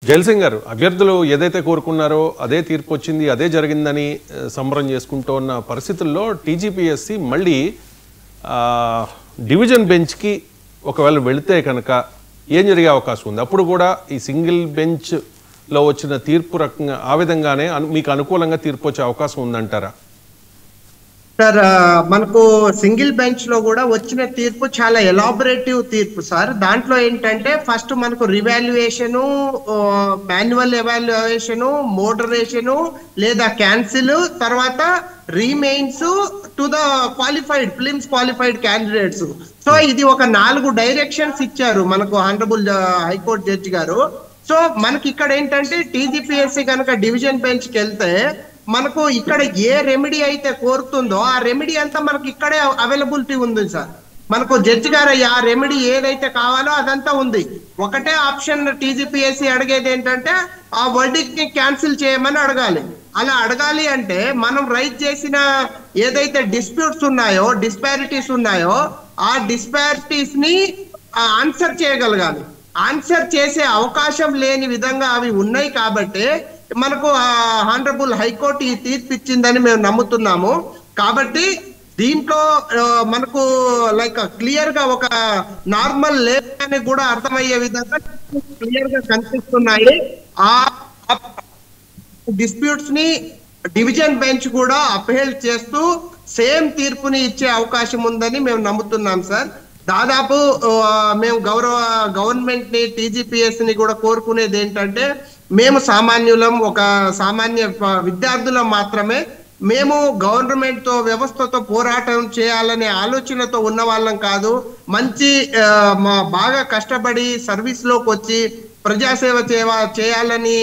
జయసింగ్ గారు అభ్యర్థులు ఏదైతే కోరుకున్నారో అదే తీర్పు వచ్చింది, అదే జరిగిందని సంబరం చేసుకుంటూ ఉన్న పరిస్థితుల్లో టీజీపీఎస్సీ మళ్ళీ డివిజన్ బెంచ్కి ఒకవేళ వెళితే కనుక ఏం జరిగే అవకాశం ఉంది? అప్పుడు కూడా ఈ సింగిల్ బెంచ్లో వచ్చిన తీర్పు రకంగా ఆ విధంగానే మీకు అనుకూలంగా తీర్పు వచ్చే అవకాశం ఉందంటారా? సార్, మనకు సింగిల్ బెంచ్ లో కూడా వచ్చిన తీర్పు చాలా ఎలాబొరేటివ్ తీర్పు సార్. దాంట్లో ఏంటంటే ఫస్ట్ మనకు రివాల్యుయేషన్, మాన్యువల్ ఎవాల్యుయేషన్, మోడరేషన్ లేదా క్యాన్సిల్, తర్వాత remains to the qualified films qualified candidates. So ఇది ఒక 4 డైరెక్షన్స్ ఇచ్చారు మనకు ఆనరబుల్ హైకోర్టు జడ్జి గారు. సో మనకి ఇక్కడ ఏంటంటే టీజీపీఎస్సీ కనుక డివిజన్ బెంచ్ కి వెళ్తే మనకు ఇక్కడ ఏ రెమెడీ అయితే కోరుతుందో ఆ రెమెడీ అంతా మనకి ఇక్కడే అవైలబిలిటీ ఉంది సార్. మనకు జడ్జి గారు ఆ రెమెడీ ఏదైతే కావాలో అదంతా ఉంది. ఒకటే ఆప్షన్ టీజీపీఎస్సీ అడిగేది ఏంటంటే ఆ వర్డిక్ట్ ని క్యాన్సిల్ చేయమని అడగాలి. అలా అడగాలి అంటే మనం రైజ్ చేసిన ఏదైతే డిస్ప్యూట్స్ ఉన్నాయో, డిస్పారిటీస్ ఉన్నాయో ఆ డిస్పారిటీస్ ని ఆన్సర్ చేయగలగాలి. ఆన్సర్ చేసే అవకాశం లేని విధంగా అవి ఉన్నాయి కాబట్టి మనకు ఆనరబుల్ హైకోర్టు ఈ తీర్పు ఇచ్చిందని మేము నమ్ముతున్నాము. కాబట్టి దీంట్లో మనకు లైక్ క్లియర్ గా ఒక నార్మల్ లేదని కూడా అర్థమయ్యే విధంగా క్లియర్ గా కనిపిస్తున్నాయి. ఆ డిస్ప్యూట్స్ ని డివిజన్ బెంచ్ కూడా అప్హెల్డ్ చేస్తూ సేమ్ తీర్పుని ఇచ్చే అవకాశం ఉందని మేము నమ్ముతున్నాం సార్. దాదాపు మేము గవర్నమెంట్ ని టీజీపీఎస్ ని కూడా కోరుకునేది ఏంటంటే, మేము సామాన్యులం, ఒక సామాన్య విద్యార్థులం మాత్రమే. మేము గవర్నమెంట్ తో వ్యవస్థతో పోరాటం చేయాలనే ఆలోచనతో ఉన్న వాళ్ళం కాదు. మంచి బాగా కష్టపడి సర్వీస్ లోకి వచ్చి ప్రజాసేవ చేయాలని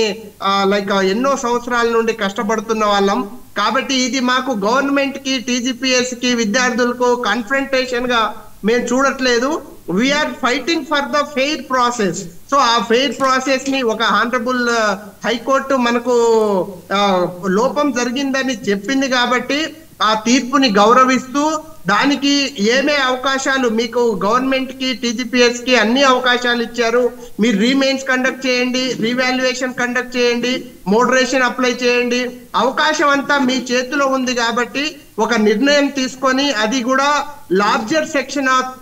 లైక్ ఎన్నో సంవత్సరాల నుండి కష్టపడుతున్న వాళ్ళం. కాబట్టి ఇది మాకు గవర్నమెంట్ కి, టీజీపీఎస్ కి, విద్యార్థులకు కన్ఫ్రంటేషన్ గా మేము చూడట్లేదు. We are fighting for the fair process. So ఆ ఫెయిర్ ప్రాసెస్ ని ఒక ఆనరబుల్ హైకోర్టు మనకు లోపం జరిగిందని చెప్పింది కాబట్టి ఆ తీర్పుని గౌరవిస్తూ దానికి ఏమే అవకాశాలు మీకు గవర్నమెంట్ కి, టీజీపీఎస్ కి అన్ని అవకాశాలు ఇచ్చారు. మీరు రీమెయిన్స్ కండక్ట్ చేయండి, రీవాల్యుయేషన్ కండక్ట్ చేయండి, మోడరేషన్ అప్లై చేయండి. అవకాశం అంతా మీ చేతిలో ఉంది కాబట్టి ఒక నిర్ణయం తీసుకొని అది కూడా లార్జర్ సెక్షన్ ఆఫ్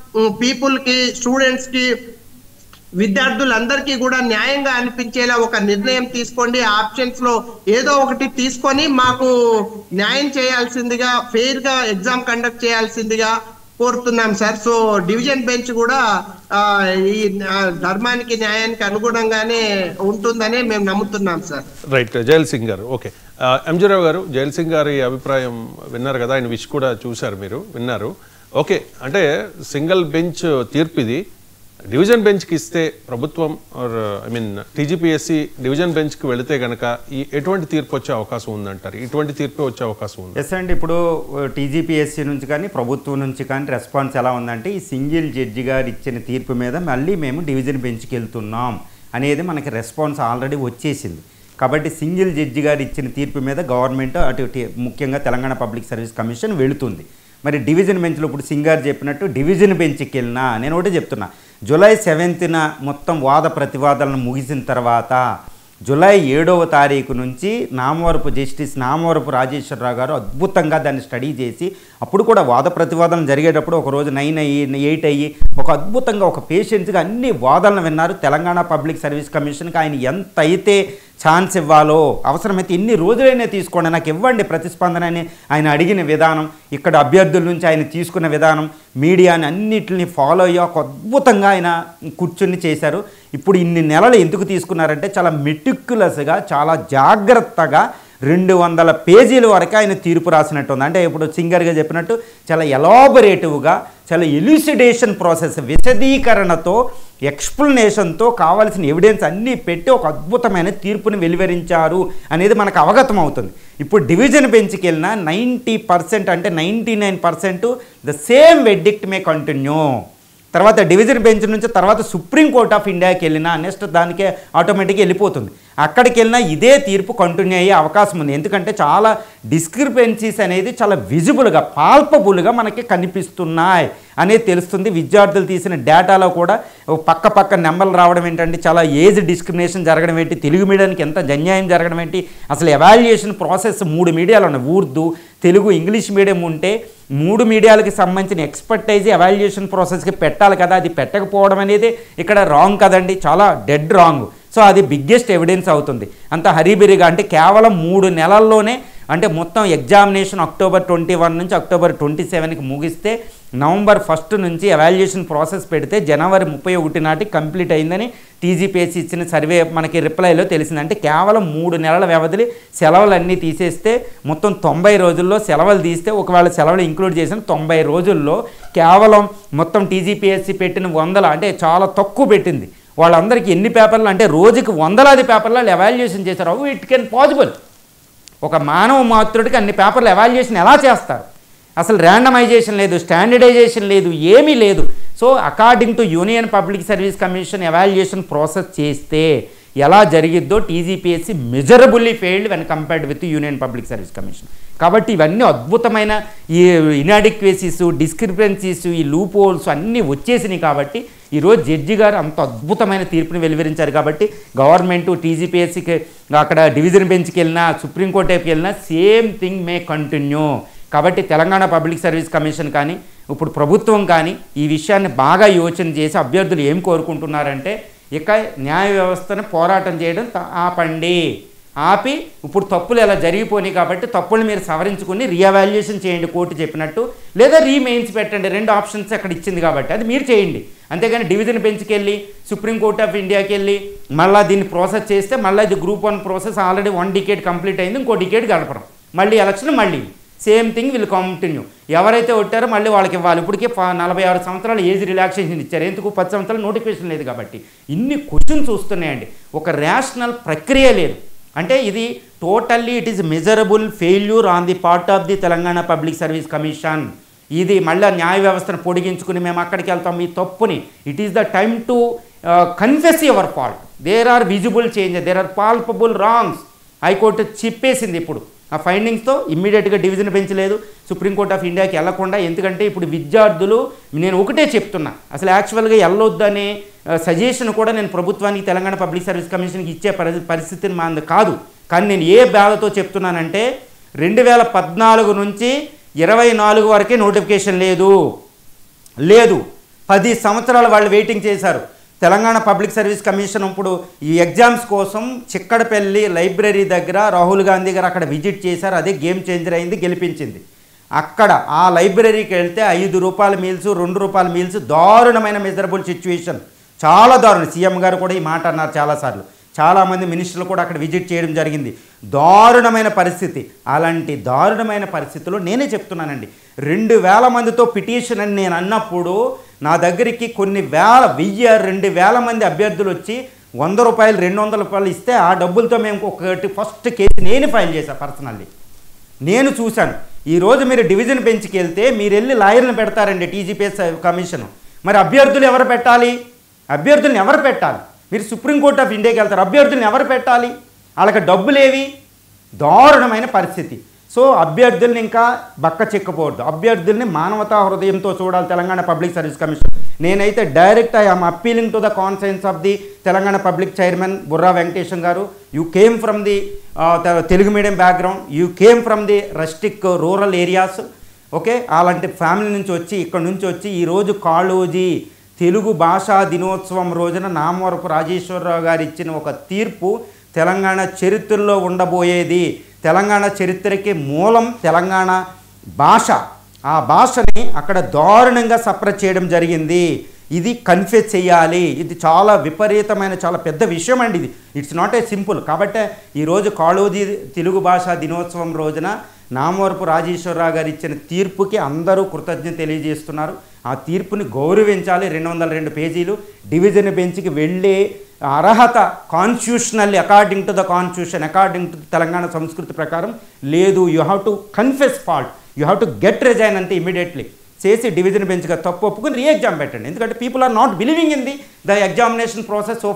పీపుల్ కి, స్టూడెంట్స్ కి, విద్యార్థులందరికీ కూడా న్యాయంగా అనిపించేలా ఒక నిర్ణయం తీసుకోండి. ఆప్షన్స్ లో ఏదో ఒకటి తీసుకొని మాకు న్యాయం చేయాల్సిందిగా, ఫెయిర్ గా ఎగ్జామ్ కండక్ట్ చేయాల్సిందిగా కోరుతున్నాం సార్. సో డివిజన్ బెంచ్ కూడా ఈ ధర్మానికి, న్యాయానికి అనుగుణంగానే ఉంటుందని మేము నమ్ముతున్నాం సార్. రైట్, జయసింగ్ గారు. ఓకే, ఎంజీరావు గారు, జయసింగ్ గారి అభిప్రాయం విన్నారు కదా, ఆయన విష్ కూడా చూశారు, మీరు విన్నారు. ఓకే, అంటే సింగిల్ బెంచ్ తీర్పు ఇది. డివిజన్ బెంచ్కి ఇస్తే ప్రభుత్వం టీజీపీఎస్సీ డివిజన్ బెంచ్కి వెళితే కనుక ఎటువంటి తీర్పు వచ్చే అవకాశం ఉందంటారు? ఇటువంటి తీర్పు వచ్చే అవకాశం ఉంది? ఎస్ అండి. ఇప్పుడు టీజీపీఎస్సీ నుంచి కానీ ప్రభుత్వం నుంచి కానీ రెస్పాన్స్ ఎలా ఉందంటే, ఈ సింగిల్ జడ్జి గారు ఇచ్చిన తీర్పు మీద మళ్ళీ మేము డివిజన్ బెంచ్కి వెళ్తున్నాం అనేది మనకి రెస్పాన్స్ ఆల్రెడీ వచ్చేసింది. కాబట్టి సింగిల్ జడ్జి గారు ఇచ్చిన తీర్పు మీద గవర్నమెంట్ అటు ముఖ్యంగా తెలంగాణ పబ్లిక్ సర్వీస్ కమిషన్ వెళుతుంది. మరి డివిజన్ బెంచ్లో ఇప్పుడు సింగారు చెప్పినట్టు డివిజన్ బెంచ్కి వెళ్ళినా నేను ఒకటి చెప్తున్నా, జూలై 7న మొత్తం వాద ప్రతివాదనలు ముగిసిన తర్వాత జూలై 7వ తారీఖు నుంచి జస్టిస్ నామవరపు రాజేశ్వరరావు గారు అద్భుతంగా దాన్ని స్టడీ చేసి, అప్పుడు కూడా వాద ప్రతివాదనలు జరిగేటప్పుడు ఒకరోజు 9 అయ్యి 8 అయ్యి ఒక అద్భుతంగా ఒక పేషెన్స్గా అన్ని వాదనలు విన్నారు. తెలంగాణ పబ్లిక్ సర్వీస్ కమిషన్కి ఆయన ఎంత అయితే ఛాన్స్ ఇవ్వాలో, అవసరమైతే ఎన్ని రోజులైనా తీసుకోండి, నాకు ఇవ్వండి ప్రతిస్పందన అని ఆయన అడిగిన విధానం, ఇక్కడ అభ్యర్థుల నుంచి ఆయన తీసుకున్న విధానం, మీడియాని అన్నిటిని ఫాలో అయ్యి ఒక అద్భుతంగా ఆయన కూర్చుని చేశారు. ఇప్పుడు ఇన్ని నెలలు ఎందుకు తీసుకున్నారంటే చాలా మెటిక్యులస్గా, చాలా జాగ్రత్తగా 200 పేజీల వరకు ఆయన తీర్పు రాసినట్టు ఉంది. అంటే ఇప్పుడు సింగర్గా చెప్పినట్టు చాలా ఎలాబొరేటివ్గా, చాలా ఎల్యూసిడేషన్ ప్రాసెస్, విశదీకరణతో, ఎక్స్ప్లెనేషన్తో కావాల్సిన ఎవిడెన్స్ అన్నీ పెట్టి ఒక అద్భుతమైన తీర్పుని వెలువరించారు అనేది మనకు అవగతం అవుతుంది. ఇప్పుడు డివిజన్ బెంచ్కి వెళ్ళిన 90% అంటే 99% the same verdict May continue. తర్వాత డివిజన్ బెంచ్ నుంచి తర్వాత సుప్రీంకోర్ట్ ఆఫ్ ఇండియాకి వెళ్ళినా నెక్స్ట్ దానికే ఆటోమేటిక్గా వెళ్ళిపోతుంది. అక్కడికి వెళ్ళినా ఇదే తీర్పు కంటిన్యూ అయ్యే అవకాశం ఉంది. ఎందుకంటే చాలా డిస్క్రిపెన్సీస్ అనేది చాలా విజిబుల్గా పాల్పబుల్గా మనకి కనిపిస్తున్నాయి అనేది తెలుస్తుంది. విద్యార్థులు తీసిన డేటాలో కూడా పక్క నెంబర్లు రావడం ఏంటంటే చాలా ఏజ్ డిస్క్రిమినేషన్ జరగడం ఏంటి, తెలుగు మీడియానికి ఎంత అన్యాయం జరగడం ఏంటి, అసలు ఎవాల్యుయేషన్ ప్రాసెస్ 3 మీడియాలు ఉన్నాయి, ఉర్దూ, తెలుగు, ఇంగ్లీష్ మీడియం ఉంటే 3 మీడియాలకి సంబంధించిన ఎక్స్పర్టైజ్ ఎవాల్యుయేషన్ ప్రాసెస్కి పెట్టాలి కదా, అది పెట్టకపోవడం అనేది ఇక్కడ రాంగ్ కదండి, చాలా డెడ్ రాంగ్. సో అది బిగ్గెస్ట్ ఎవిడెన్స్ అవుతుంది. అంత హరీబెరీగా అంటే కేవలం 3 నెలల్లోనే అంటే మొత్తం ఎగ్జామినేషన్ అక్టోబర్ 21 నుంచి అక్టోబర్ 27కి ముగిస్తే నవంబర్ 1 నుంచి ఎవాల్యుయేషన్ ప్రాసెస్ పెడితే జనవరి 31 నాటికి కంప్లీట్ అయిందని టీజీపీఎస్సీ ఇచ్చిన సర్వే మనకి రిప్లైలో తెలిసింది. అంటే కేవలం 3 నెలల వ్యవధిలో సెలవులన్నీ తీసేస్తే మొత్తం 90 రోజుల్లో సెలవులు తీస్తే ఒకవేళ సెలవులు ఇంక్లూడ్ చేసిన 90 రోజుల్లో కేవలం మొత్తం టీజీపీఎస్సీ పెట్టిన 100 అంటే చాలా తక్కువ పెట్టింది. వాళ్ళందరికీ ఎన్ని పేపర్లు అంటే రోజుకి 100 పేపర్లు ఎవాల్యుయేషన్ చేశారు. It can possible. ఒక మానవ మాతృడికి అన్ని పేపర్లు ఎవాల్యుయేషన్ ఎలా చేస్తారు? అసలు ర్యాండమైజేషన్ లేదు, స్టాండర్డైజేషన్ లేదు, ఏమీ లేదు. So according to Union Public service Commission evaluation process చేస్తే ఎలా జరిగిద్దో TGPSC miserably failed when compared with Union Public service Commission. కాబట్టి ఇవన్నీ అద్భుతమైన ఈ ఇన్అడిక్వెసీస్, డిస్క్రిపెన్సీస్, ఈ లూప్ హోల్స్ అన్నీ వచ్చేసినాయి. కాబట్టి ఈరోజు జడ్జి గారు అంత అద్భుతమైన తీర్పుని వెలువరించారు. కాబట్టి గవర్నమెంట్ టీజీపీఎస్సీకి అక్కడ డివిజన్ బెంచ్కి వెళ్ళినా సుప్రీంకోర్టుకి వెళ్ళినా సేమ్ థింగ్ మే కంటిన్యూ. కాబట్టి తెలంగాణ పబ్లిక్ సర్వీస్ కమిషన్ కానీ ఇప్పుడు ప్రభుత్వం కానీ ఈ విషయాన్ని బాగా యోచన చేసి అభ్యర్థులు ఏం కోరుకుంటున్నారంటే ఇక న్యాయ వ్యవస్థను పోరాటం చేయడం ఆపండి, ఆపి ఇప్పుడు తప్పులు ఎలా జరిగిపోయినాయి కాబట్టి తప్పులు మీరు సవరించుకుని రీఎవాల్యుయేషన్ చేయండి కోర్టు చెప్పినట్టు, లేదా రీమెయిన్స్ పెట్టండి. 2 ఆప్షన్స్ అక్కడ ఇచ్చింది కాబట్టి అది మీరు చేయండి. అంతేగాని డివిజన్ బెంచ్కి వెళ్ళి సుప్రీంకోర్ట్ ఆఫ్ ఇండియాకి వెళ్ళి మళ్ళీ దీన్ని ప్రాసెస్ చేస్తే మళ్ళీ ఇది group 1 process already 1 decade complete అయింది, ఇంకో డికేడ్ గడపడం, మళ్ళీ ఎలక్షన్ మళ్ళీ సేమ్ థింగ్ విల్ కంటిన్యూ. ఎవరైతే కొట్టారో మళ్ళీ వాళ్ళకి ఇవ్వాలి. ఇప్పటికే 46 సంవత్సరాలు ఏజ్ రిలాక్సేషన్ ఇచ్చారు. ఎందుకు? 10 సంవత్సరాలు నోటిఫికేషన్ లేదు కాబట్టి. ఇన్ని క్వశ్చన్స్ వస్తున్నాయండి. ఒక రేషనల్ ప్రక్రియ లేదు. అంటే ఇది totally it is measurable failure on the part of the Telangana public service commission. ఇది మళ్ళీ న్యాయ వ్యవస్థను పొడిగించుకుని మేము అక్కడికి వెళ్తాం ఈ తప్పుని. It is the time to confess your fault. There are visible changes, there are palpable wrongs. High court చెప్పేసింది ఇప్పుడు ఆ ఫైండింగ్స్తో ఇమ్మీడియట్గా డివిజన్ బెంచ్ లేదు, సుప్రీంకోర్ట్ ఆఫ్ ఇండియాకి వెళ్లకుండా. ఎందుకంటే ఇప్పుడు విద్యార్థులు, నేను ఒకటే చెప్తున్నా, అసలు యాక్చువల్గా వెళ్ళొద్దనే సజెషన్ కూడా నేను ప్రభుత్వానికి తెలంగాణ పబ్లిక్ సర్వీస్ కమిషన్కి ఇచ్చే పరిస్థితిని మాది కాదు. కానీ నేను ఏ బాధతో చెప్తున్నానంటే 2014 నుంచి 24 వరకే నోటిఫికేషన్ లేదు. 10 సంవత్సరాలు వాళ్ళు వెయిటింగ్ చేశారు. తెలంగాణ పబ్లిక్ సర్వీస్ కమిషన్ ఇప్పుడు ఈ ఎగ్జామ్స్ కోసం చిక్కడపల్లి లైబ్రరీ దగ్గర రాహుల్ గాంధీ గారు అక్కడ విజిట్ చేశారు. అదే గేమ్ చేంజర్ అయింది, గెలిపించింది. అక్కడ ఆ లైబ్రరీకి వెళ్తే 5 రూపాయల మీల్స్, 2 రూపాయల మీల్స్, దారుణమైన మెజరబుల్ సిచ్యువేషన్, చాలా దారుణం. సీఎం గారు కూడా ఈ మాట అన్నారు చాలాసార్లు. చాలామంది మినిస్టర్లు కూడా అక్కడ విజిట్ చేయడం జరిగింది. దారుణమైన పరిస్థితి. అలాంటి దారుణమైన పరిస్థితుల్లో నేనే చెప్తున్నానండి, 2000 మందితో పిటిషన్ అని నేను అన్నప్పుడు నా దగ్గరికి కొన్ని 1000-2000 మంది అభ్యర్థులు వచ్చి 100 రూపాయలు 200 రూపాయలు ఇస్తే ఆ డబ్బులతో మేము ఒకటి ఫస్ట్ కేసు నేను ఫైల్ చేశాను పర్సనల్లీ. నేను చూశాను. ఈరోజు మీరు డివిజన్ బెంచ్కి వెళ్తే మీరు వెళ్ళి లాయర్ని పెడతారండి టీజీపీఎస్ కమిషన్. మరి అభ్యర్థులు ఎవరు పెట్టాలి? అభ్యర్థులను ఎవరు పెట్టాలి? మీరు సుప్రీంకోర్ట్ ఆఫ్ ఇండియాకి వెళ్తారు, అభ్యర్థులను ఎవరు పెట్టాలి? వాళ్ళకి డబ్బులేవి? దారుణమైన పరిస్థితి. సో అభ్యర్థుల్ని ఇంకా బక్క చిక్కపోవద్దు. అభ్యర్థుల్ని మానవతా హృదయంతో చూడాలి తెలంగాణ పబ్లిక్ సర్వీస్ కమిషన్. నేనైతే direct I'm appealing to the conscience of the Telangana Public chairman Burra Venkatesham గారు. You came from the Telugu medium background, you came from the rustic rural areas. Okay, అలాంటి ఫ్యామిలీ నుంచి వచ్చి ఇక్కడ నుంచి వచ్చి ఈరోజు కాళోజీ తెలుగు భాషా దినోత్సవం రోజున నామవరపు రాజేశ్వరరావు గారు ఇచ్చిన ఒక తీర్పు తెలంగాణ చరిత్రలో ఉండబోయేది. తెలంగాణ చరిత్రకి మూలం తెలంగాణ భాష. ఆ భాషని అక్కడ దారుణంగా సప్రెస్ చేయడం జరిగింది. ఇది కన్ఫెస్ చేయాలి. ఇది చాలా విపరీతమైన చాలా పెద్ద విషయం అండి. ఇది ఇట్స్ నాట్ ఏ సింపుల్. కాబట్టి ఈరోజు కాళోజీ తెలుగు భాషా దినోత్సవం రోజున నామవరపు రాజేశ్వరరావు గారు ఇచ్చిన తీర్పుకి అందరూ కృతజ్ఞత తెలియజేస్తున్నారు. ఆ తీర్పుని గౌరవించాలి. 202 పేజీలు డివిజన్ బెంచ్కి వెళ్ళే అర్హత constitutionally according to the constitution, according to Telangana సంస్కృతి ప్రకారం లేదు. You have to confess fault, you have to get resign అంటే ఇమీడియట్లీ. చేసి డివిజన్ బెంచ్గా తప్పు ఒప్పుకుని రీ ఎగ్జామ్ పెట్టండి. ఎందుకంటే people are not believing in the examination process so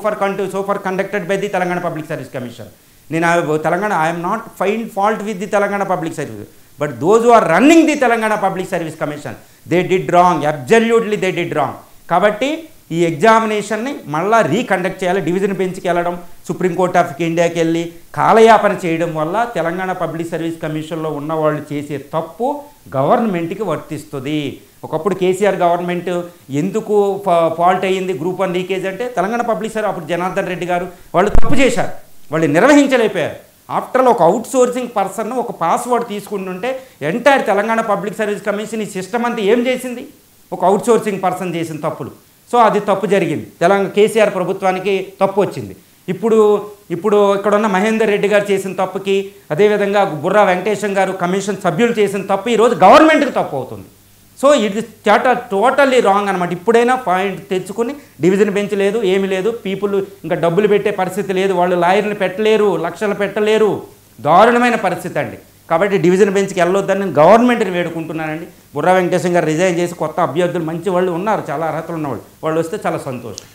far conducted by the Telangana public service commission. నేను Telangana I'm not find fault with the Telangana public service, but those who are running the Telangana public service commission they did wrong, absolutely they did wrong. కాబట్టి ఈ ఎగ్జామినేషన్ని మళ్ళీ reconduct చేయాలి. Division బెంచ్కి వెళ్ళడం, Supreme Court of ఇండియాకి వెళ్ళి కాలయాపన చేయడం వల్ల తెలంగాణ పబ్లిక్ సర్వీస్ కమిషన్లో ఉన్న వాళ్ళు చేసే తప్పు గవర్నమెంట్కి వర్తిస్తుంది. ఒకప్పుడు కేసీఆర్ గవర్నమెంట్ ఎందుకు ఫాల్ట్ అయ్యింది గ్రూప్ 1 లీకేజ్ అంటే తెలంగాణ పబ్లిక్ సర్వీస్ అప్పుడు జనార్దన్ రెడ్డి గారు వాళ్ళు తప్పు చేశారు, వాళ్ళు నిర్వహించలేకపోయారు. ఆఫ్టర్ ఒక అవుట్ సోర్సింగ్ పర్సన్ ఒక పాస్వర్డ్ తీసుకుంటుంటే entire Telangana public service commission ఈ సిస్టమ్ అంతా ఏం చేసింది? ఒక అవుట్ సోర్సింగ్ పర్సన్ చేసిన తప్పులు. సో అది తప్పు జరిగింది, తెలంగాణ కేసీఆర్ ప్రభుత్వానికి తప్పు వచ్చింది. ఇప్పుడు ఇక్కడ ఉన్న మహేందర్ రెడ్డి గారు చేసిన తప్పుకి, అదేవిధంగా బుర్రా వెంకటేశం గారు కమిషన్ సభ్యులు చేసిన తప్పు ఈరోజు గవర్నమెంట్కి తప్పు అవుతుంది. సో ఇది టోటల్లీ రాంగ్ అనమాట. ఇప్పుడైనా పాయింట్ తెచ్చుకుని డివిజన్ బెంచ్ లేదు, ఏమీ లేదు, పీపుల్ ఇంకా డబ్బులు పెట్టే పరిస్థితి లేదు, వాళ్ళు లాయర్ని పెట్టలేరు, లక్షలు పెట్టలేరు, దారుణమైన పరిస్థితి అండి. కాబట్టి డివిజన్ బెంచ్కి వెళ్ళొద్దని నేను గవర్నమెంట్ని వేడుకుంటున్నానండి. బుర్రా వెంకటేశం గారు రిజైన్ చేసి కొత్త అభ్యర్థులు మంచి వాళ్ళు ఉన్నారు, చాలా అర్హతలు ఉన్నవాళ్ళు, వాళ్ళు వస్తే చాలా సంతోషం.